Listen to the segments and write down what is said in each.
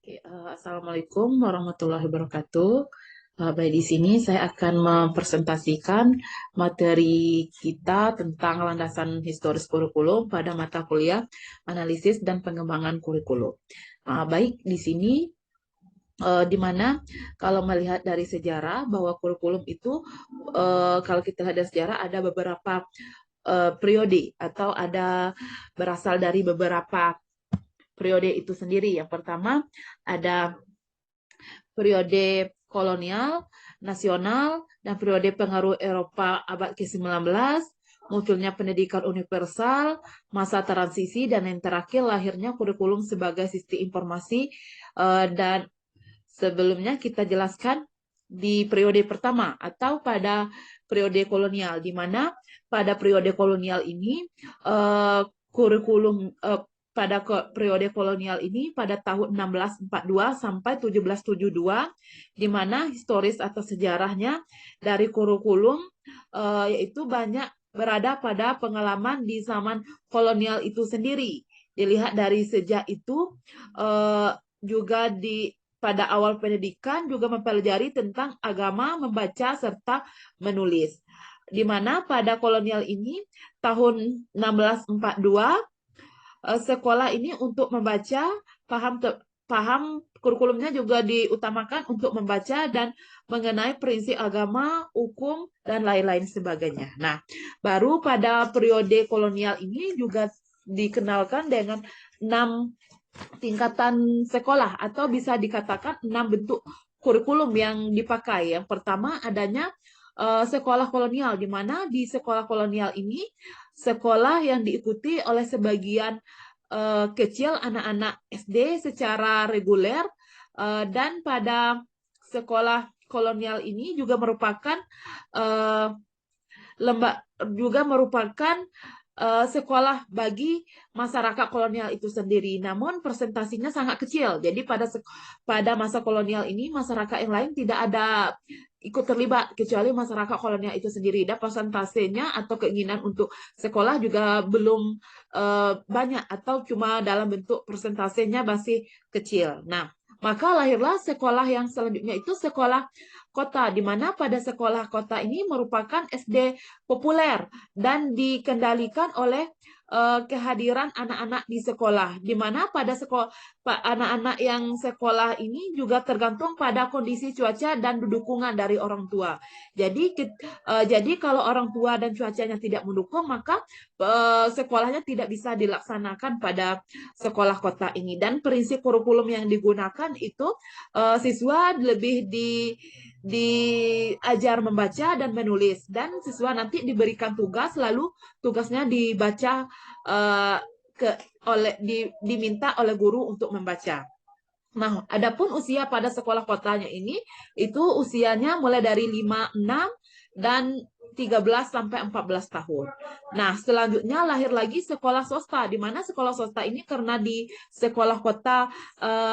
Assalamualaikum warahmatullahi wabarakatuh. Baik, di sini saya akan mempresentasikan materi kita tentang landasan historis kurikulum pada mata kuliah analisis dan pengembangan kurikulum. Baik, di sini di mana kalau melihat dari sejarah bahwa kurikulum itu kalau kita lihat dari sejarah ada beberapa periode atau ada berasal dari beberapa periode itu sendiri. Yang pertama ada periode kolonial, nasional, dan periode pengaruh Eropa abad ke-19, munculnya pendidikan universal, masa transisi, dan yang terakhir lahirnya kurikulum sebagai sistem informasi. Dan sebelumnya kita jelaskan di periode pertama atau pada periode kolonial, di mana pada periode kolonial ini kurikulum pada periode kolonial ini pada tahun 1642 sampai 1772, di mana historis atau sejarahnya dari kurikulum yaitu banyak berada pada pengalaman di zaman kolonial itu sendiri. Dilihat dari sejak itu juga pada awal pendidikan juga mempelajari tentang agama, membaca, serta menulis. Di mana pada kolonial ini tahun 1642 sekolah ini untuk membaca, paham kurikulumnya juga diutamakan untuk membaca dan mengenai prinsip agama, hukum, dan lain-lain sebagainya. Nah, baru pada periode kolonial ini juga dikenalkan dengan 6 tingkatan sekolah atau bisa dikatakan 6 bentuk kurikulum yang dipakai. Yang pertama adanya sekolah kolonial, di mana di sekolah kolonial ini sekolah yang diikuti oleh sebagian kecil anak-anak SD secara reguler, dan pada sekolah kolonial ini juga merupakan sekolah bagi masyarakat kolonial itu sendiri. Namun presentasinya sangat kecil. Jadi pada masa kolonial ini masyarakat yang lain tidak ada ikut terlibat kecuali masyarakat kolonial itu sendiri. Dan persentasenya atau keinginan untuk sekolah juga belum banyak atau cuma dalam bentuk persentasenya masih kecil. Nah, maka lahirlah sekolah yang selanjutnya itu sekolah kota, di mana pada sekolah kota ini merupakan SD populer dan dikendalikan oleh kehadiran anak-anak di sekolah, di mana pada anak-anak yang sekolah ini juga tergantung pada kondisi cuaca dan dukungan dari orang tua. Jadi kalau orang tua dan cuacanya tidak mendukung, maka sekolahnya tidak bisa dilaksanakan pada sekolah kota ini. Dan prinsip kurikulum yang digunakan itu siswa lebih diajar membaca dan menulis, dan siswa nanti diberikan tugas, lalu tugasnya dibaca diminta oleh guru untuk membaca. Nah, adapun usia pada sekolah kotanya ini itu usianya mulai dari 5, 6 dan 13 sampai 14 tahun. Nah, selanjutnya lahir lagi sekolah swasta, di mana sekolah swasta ini karena di sekolah kota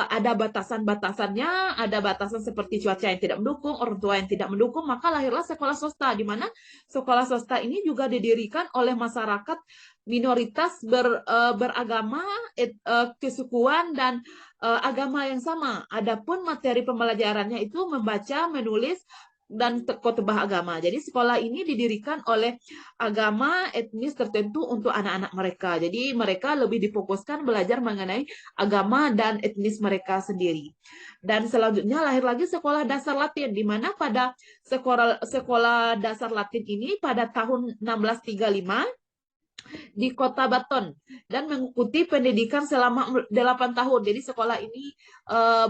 ada batasan-batasannya, ada batasan seperti cuaca yang tidak mendukung, orang tua yang tidak mendukung, maka lahirlah sekolah swasta, di mana sekolah swasta ini juga didirikan oleh masyarakat minoritas beragama, kesukuan, dan agama yang sama. Adapun materi pembelajarannya itu membaca, menulis, dan khotbah agama. Jadi sekolah ini didirikan oleh agama etnis tertentu untuk anak-anak mereka. Jadi mereka lebih difokuskan belajar mengenai agama dan etnis mereka sendiri. Dan selanjutnya lahir lagi sekolah dasar Latin, di mana pada sekolah dasar Latin ini pada tahun 1635 di kota Baton dan mengikuti pendidikan selama 8 tahun. Jadi sekolah ini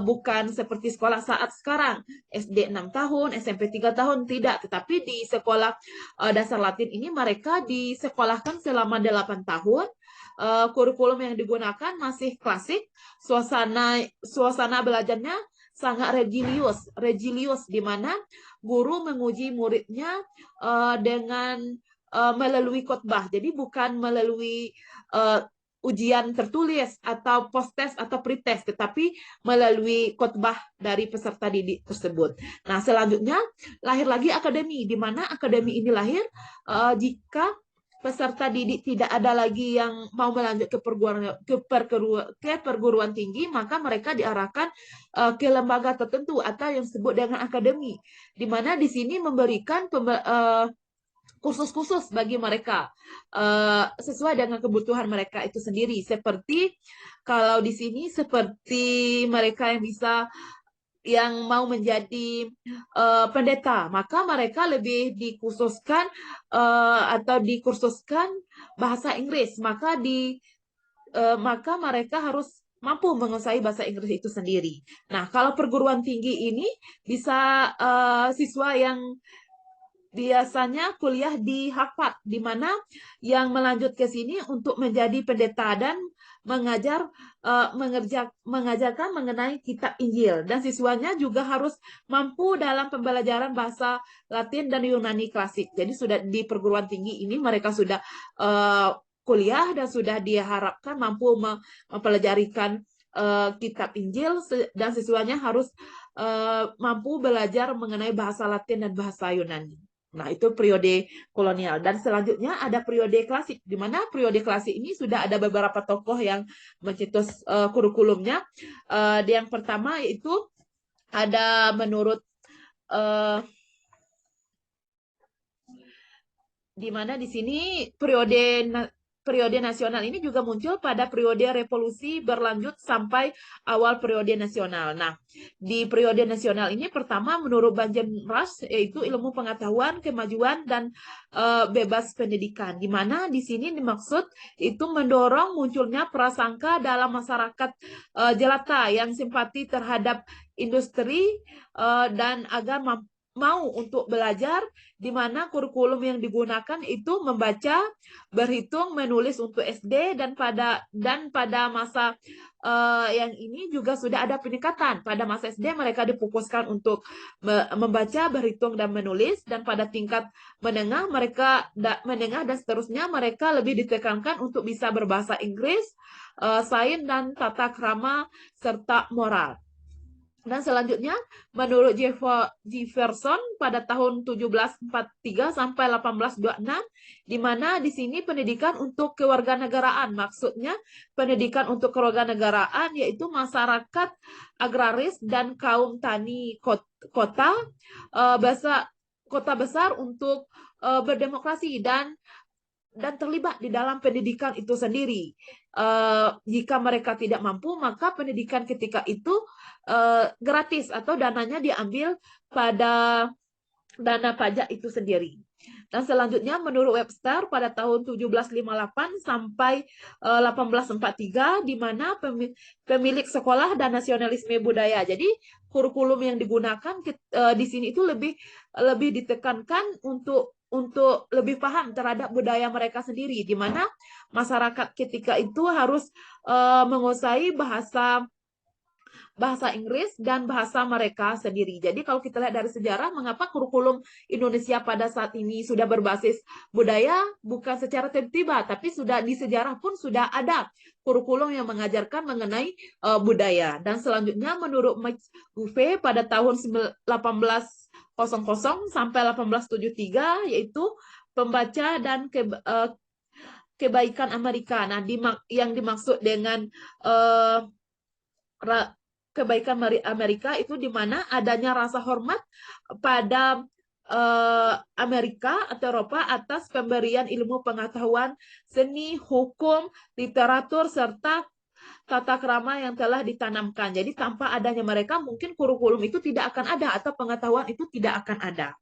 bukan seperti sekolah saat sekarang, SD 6 tahun, SMP 3 tahun, tidak. Tetapi di sekolah dasar Latin ini mereka disekolahkan selama 8 tahun. Kurikulum yang digunakan masih klasik, suasana belajarnya sangat religius, di mana guru menguji muridnya dengan melalui khotbah. Jadi bukan melalui ujian tertulis atau post-test atau pre-test, tetapi melalui khotbah dari peserta didik tersebut. Nah, selanjutnya lahir lagi akademi, di mana akademi ini lahir jika peserta didik tidak ada lagi yang mau melanjut ke perguruan tinggi, maka mereka diarahkan ke lembaga tertentu atau yang disebut dengan akademi, di mana di sini memberikan kursus-kursus bagi mereka sesuai dengan kebutuhan mereka itu sendiri. Seperti kalau di sini seperti mereka yang mau menjadi pendeta, maka mereka lebih dikhususkan atau dikursuskan bahasa Inggris. Maka mereka harus mampu menguasai bahasa Inggris itu sendiri. Nah, kalau perguruan tinggi ini bisa siswa yang biasanya kuliah di Harvard, di mana yang melanjut ke sini untuk menjadi pendeta dan mengajarkan mengenai kitab Injil, dan siswanya juga harus mampu dalam pembelajaran bahasa Latin dan Yunani klasik. Jadi sudah di perguruan tinggi ini mereka sudah kuliah dan sudah diharapkan mampu mempelajarikan kitab Injil, dan siswanya harus mampu belajar mengenai bahasa Latin dan bahasa Yunani. Nah, itu periode kolonial. Dan selanjutnya ada periode klasik, di mana periode klasik ini sudah ada beberapa tokoh yang mencetus kurikulumnya. Yang pertama yaitu ada menurut di mana di sini periode nasional ini juga muncul pada periode revolusi berlanjut sampai awal periode nasional. Nah, di periode nasional ini pertama menurut Benjamin Rush yaitu ilmu pengetahuan, kemajuan, dan bebas pendidikan. Di mana di sini dimaksud itu mendorong munculnya prasangka dalam masyarakat jelata yang simpati terhadap industri dan agar mau untuk belajar, di mana kurikulum yang digunakan itu membaca, berhitung, menulis untuk SD, dan pada masa yang ini juga sudah ada peningkatan. Pada masa SD mereka difokuskan untuk membaca, berhitung, dan menulis, dan pada tingkat menengah menengah dan seterusnya mereka lebih ditekankan untuk bisa berbahasa Inggris, sains, dan tata krama serta moral. Dan selanjutnya, menurut Jefferson pada tahun 1743 sampai 1826, di mana di sini pendidikan untuk kewarganegaraan, maksudnya pendidikan untuk kewarganegaraan yaitu masyarakat agraris dan kaum tani kota besar untuk berdemokrasi dan terlibat di dalam pendidikan itu sendiri. Jika mereka tidak mampu, maka pendidikan ketika itu gratis atau dananya diambil pada dana pajak itu sendiri. Dan selanjutnya menurut Webster pada tahun 1758 sampai 1843, di mana pemilik sekolah dan nasionalisme budaya. Jadi kurikulum yang digunakan di sini itu lebih ditekankan untuk lebih paham terhadap budaya mereka sendiri, di mana masyarakat ketika itu harus menguasai bahasa Inggris dan bahasa mereka sendiri. Jadi kalau kita lihat dari sejarah, mengapa kurikulum Indonesia pada saat ini sudah berbasis budaya, bukan secara tiba-tiba, tapi sudah di sejarah pun sudah ada kurikulum yang mengajarkan mengenai budaya. Dan selanjutnya menurut Max Guffey pada tahun 1800 sampai 1873, yaitu pembaca dan kebaikan Amerika. Nah, yang dimaksud dengan kebaikan Amerika itu di mana adanya rasa hormat pada Amerika atau Eropa atas pemberian ilmu pengetahuan, seni, hukum, literatur, serta tata krama yang telah ditanamkan. Jadi tanpa adanya mereka mungkin kurikulum itu tidak akan ada atau pengetahuan itu tidak akan ada.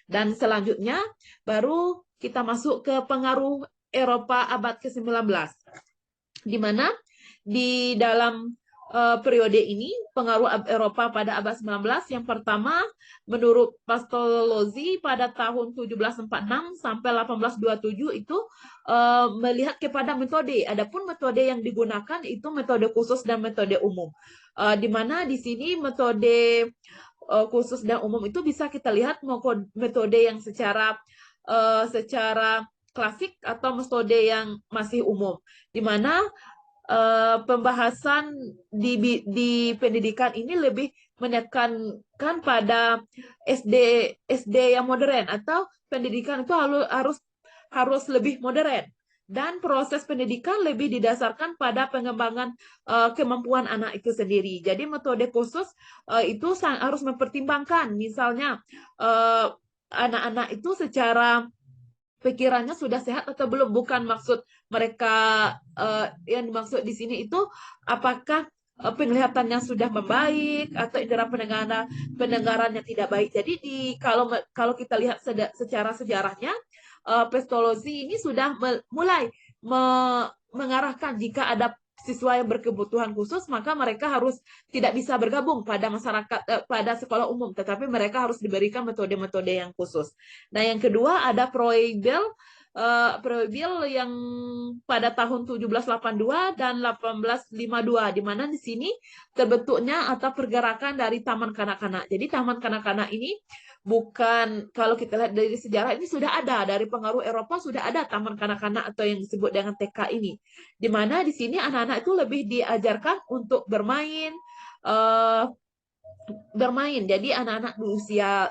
Dan selanjutnya baru kita masuk ke pengaruh Eropa abad ke-19. Di mana di dalam periode ini pengaruh Eropa pada abad 19, yang pertama menurut Pestalozzi pada tahun 1746 sampai 1827 itu melihat kepada metode. Adapun metode yang digunakan itu metode khusus dan metode umum. Di mana di sini metode khusus dan umum itu bisa kita lihat metode yang secara klasik atau metode yang masih umum, di mana pembahasan di pendidikan ini lebih menekankan pada SD yang modern, atau pendidikan itu harus harus lebih modern. Dan proses pendidikan lebih didasarkan pada pengembangan kemampuan anak itu sendiri. Jadi metode khusus itu harus mempertimbangkan, misalnya anak-anak itu secara pikirannya sudah sehat atau belum. Bukan maksud mereka, yang dimaksud di sini itu apakah penglihatannya sudah membaik atau indera pendengarannya tidak baik. Jadi kalau kita lihat secara sejarahnya, Pestalozzi ini sudah mulai mengarahkan jika ada siswa yang berkebutuhan khusus, maka mereka harus tidak bisa bergabung pada masyarakat, pada sekolah umum, tetapi mereka harus diberikan metode-metode yang khusus. Nah, yang kedua ada Proibil yang pada tahun 1782 dan 1852, di mana di sini terbentuknya atau pergerakan dari taman kanak-kanak. Jadi taman kanak-kanak ini bukan, kalau kita lihat dari sejarah, ini sudah ada dari pengaruh Eropa, sudah ada taman kanak-kanak atau yang disebut dengan TK ini, di mana di sini anak-anak itu lebih diajarkan untuk bermain. Jadi anak-anak di usia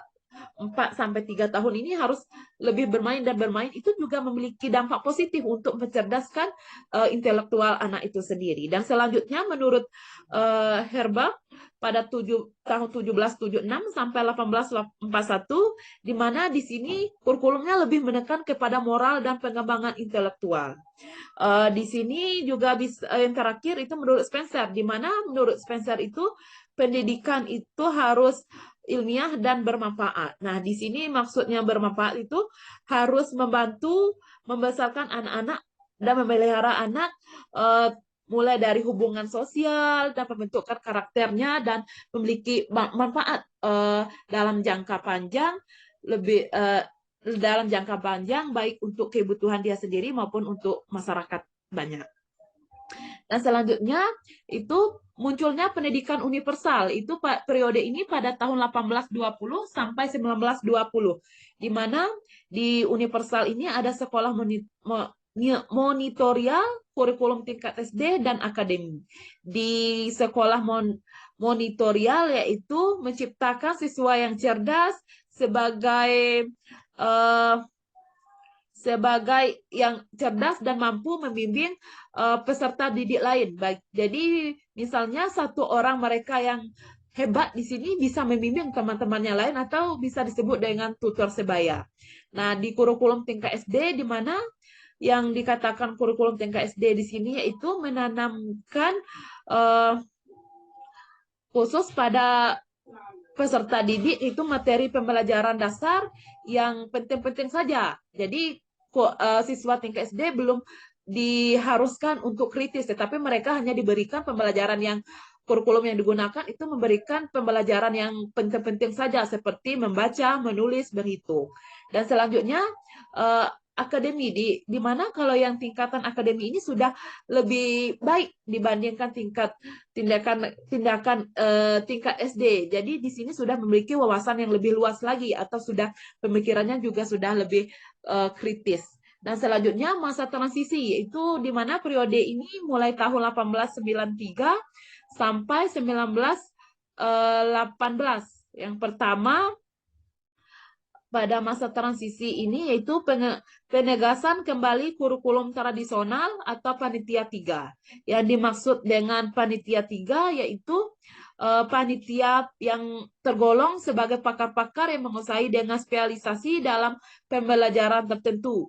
4 sampai 3 tahun ini harus lebih bermain, dan bermain itu juga memiliki dampak positif untuk mencerdaskan intelektual anak itu sendiri. Dan selanjutnya menurut Herbach pada tahun 1776 sampai 1841, di mana di sini kurikulumnya lebih menekan kepada moral dan pengembangan intelektual. Di sini juga yang terakhir itu menurut Spencer, di mana menurut Spencer itu pendidikan itu harus ilmiah dan bermanfaat. Nah, di sini maksudnya bermanfaat itu harus membantu membesarkan anak-anak dan memelihara anak, mulai dari hubungan sosial dan pembentukan karakternya, dan memiliki manfaat dalam jangka panjang, dalam jangka panjang baik untuk kebutuhan dia sendiri maupun untuk masyarakat banyak. Dan selanjutnya itu munculnya pendidikan universal. Itu periode ini pada tahun 1820 sampai 1920. Di mana di universal ini ada sekolah monitorial, kurikulum tingkat SD dan akademi. Di sekolah monitorial yaitu menciptakan siswa yang cerdas sebagai yang cerdas dan mampu membimbing peserta didik lain. Baik, jadi misalnya satu orang mereka yang hebat di sini bisa membimbing teman-temannya lain, atau bisa disebut dengan tutor sebaya. Nah, di kurikulum tingkat SD, di mana yang dikatakan kurikulum tingkat SD di sini yaitu menanamkan khusus pada peserta didik itu materi pembelajaran dasar yang penting-penting saja. Jadi siswa tingkat SD belum diharuskan untuk kritis, tetapi mereka hanya diberikan pembelajaran yang kurikulum yang digunakan itu memberikan pembelajaran yang penting-penting saja, seperti membaca, menulis, berhitung. Dan selanjutnya akademi, di mana kalau yang tingkatan akademi ini sudah lebih baik dibandingkan tingkat SD. Jadi di sini sudah memiliki wawasan yang lebih luas lagi, atau sudah pemikirannya juga sudah lebih kritis. Dan selanjutnya masa transisi, yaitu di mana periode ini mulai tahun 1893 sampai 1918. Yang pertama pada masa transisi ini yaitu penegasan kembali kurikulum tradisional atau panitia 3. Yang dimaksud dengan panitia 3 yaitu panitia yang tergolong sebagai pakar-pakar yang menguasai dengan spesialisasi dalam pembelajaran tertentu.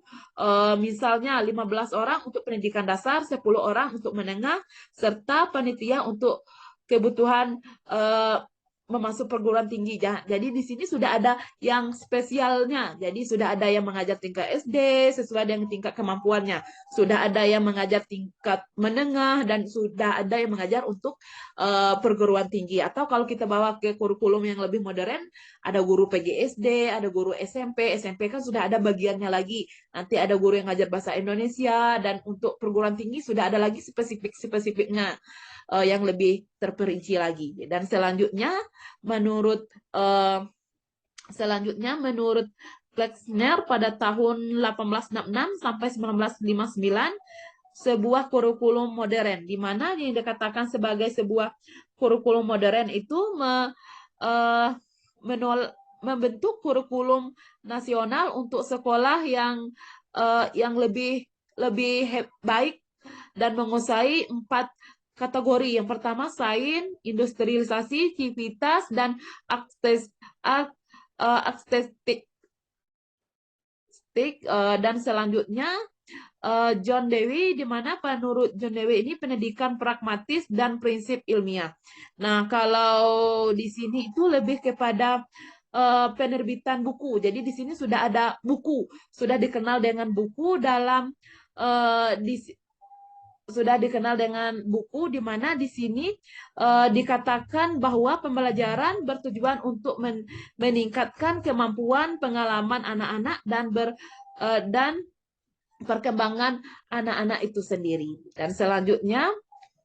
Misalnya 15 orang untuk pendidikan dasar, 10 orang untuk menengah, serta panitia untuk kebutuhan memasuk perguruan tinggi. Jadi di sini sudah ada yang spesialnya. Jadi sudah ada yang mengajar tingkat SD sesuai dengan tingkat kemampuannya. Sudah ada yang mengajar tingkat menengah, dan sudah ada yang mengajar untuk perguruan tinggi. Atau kalau kita bawa ke kurikulum yang lebih modern, ada guru PGSD, ada guru SMP. SMP kan sudah ada bagiannya lagi. Nanti ada guru yang ngajar bahasa Indonesia, dan untuk perguruan tinggi sudah ada lagi spesifik-spesifiknya yang lebih terperinci lagi. Dan selanjutnya menurut Flexner pada tahun 1866 sampai 1959 sebuah kurikulum modern, di mana yang dikatakan sebagai sebuah kurikulum modern itu membentuk kurikulum nasional untuk sekolah yang yang lebih lebih baik dan menguasai 4 kategori. Yang pertama sains, industrialisasi, civitas, dan akses akses dan selanjutnya John Dewey, di mana menurut John Dewey ini pendidikan pragmatis dan prinsip ilmiah. Nah, kalau di sini itu lebih kepada penerbitan buku. Jadi di sini sudah ada buku, sudah dikenal dengan buku dalam sudah dikenal dengan buku, di mana di sini dikatakan bahwa pembelajaran bertujuan untuk meningkatkan kemampuan pengalaman anak-anak dan perkembangan anak-anak itu sendiri. Dan selanjutnya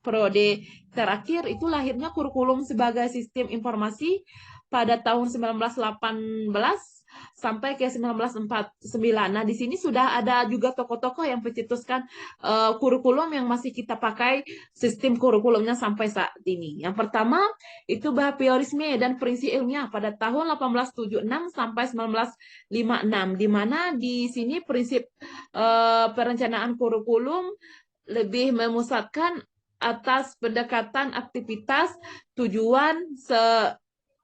periode terakhir itu lahirnya kurikulum sebagai sistem informasi pada tahun 1918 sampai ke 1949. Nah, di sini sudah ada juga tokoh-tokoh yang mencetuskan kurikulum yang masih kita pakai sistem kurikulumnya sampai saat ini. Yang pertama itu behaviorisme dan prinsip ilmiah pada tahun 1876 sampai 1956, di mana di sini prinsip perencanaan kurikulum lebih memusatkan atas pendekatan aktivitas, tujuan,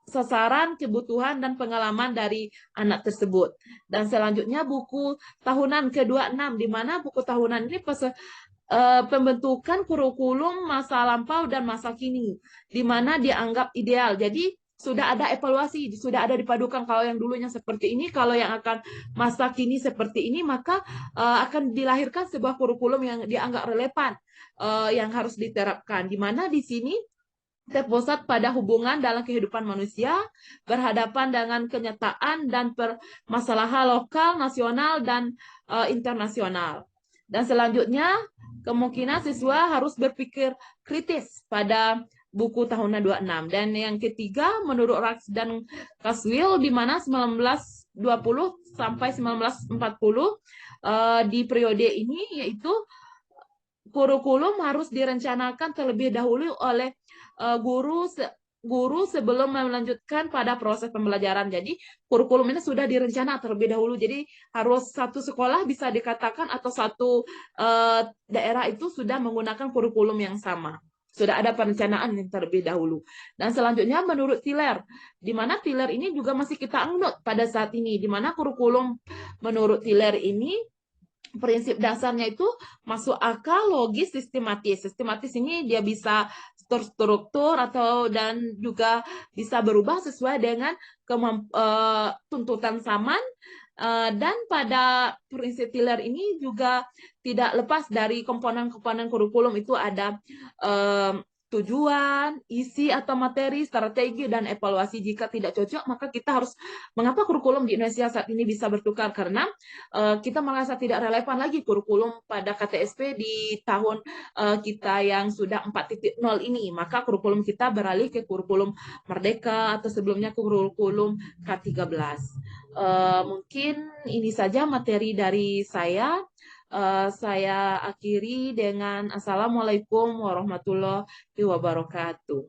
sasaran, kebutuhan, dan pengalaman dari anak tersebut. Dan selanjutnya buku tahunan ke-26, di mana buku tahunan ini pembentukan kurikulum masa lampau dan masa kini, di mana dianggap ideal. Jadi sudah ada evaluasi, sudah ada dipadukan kalau yang dulunya seperti ini, kalau yang akan masa kini seperti ini, maka akan dilahirkan sebuah kurikulum yang dianggap relevan, yang harus diterapkan. Di mana di sini terpusat pada hubungan dalam kehidupan manusia, berhadapan dengan kenyataan dan permasalahan lokal, nasional, dan internasional. Dan selanjutnya, kemungkinan siswa harus berpikir kritis pada buku tahunan 26. Dan yang ketiga, menurut Rax dan Caswell, di mana 1920 sampai 1940 di periode ini, yaitu kurikulum harus direncanakan terlebih dahulu oleh guru sebelum melanjutkan pada proses pembelajaran. Jadi kurikulum ini sudah direncana terlebih dahulu. Jadi harus satu sekolah bisa dikatakan atau satu daerah itu sudah menggunakan kurikulum yang sama. Sudah ada perencanaan yang terlebih dahulu. Dan selanjutnya menurut Tiller, di mana Tiller ini juga masih kita anut pada saat ini, di mana kurikulum menurut Tiller ini prinsip dasarnya itu masuk akal, logis, sistematis. Sistematis ini dia bisa terstruktur atau dan juga bisa berubah sesuai dengan tuntutan zaman. Dan pada prinsip Tiller ini juga tidak lepas dari komponen-komponen kurikulum itu ada tujuan, isi atau materi, strategi, dan evaluasi. Jika tidak cocok, maka kita harus, mengapa kurikulum di Indonesia saat ini bisa bertukar? Karena kita merasa tidak relevan lagi kurikulum pada KTSP di tahun kita yang sudah 4.0 ini. Maka kurikulum kita beralih ke kurikulum Merdeka atau sebelumnya kurikulum K13. Mungkin ini saja materi dari saya. Saya akhiri dengan Assalamualaikum warahmatullahi wabarakatuh.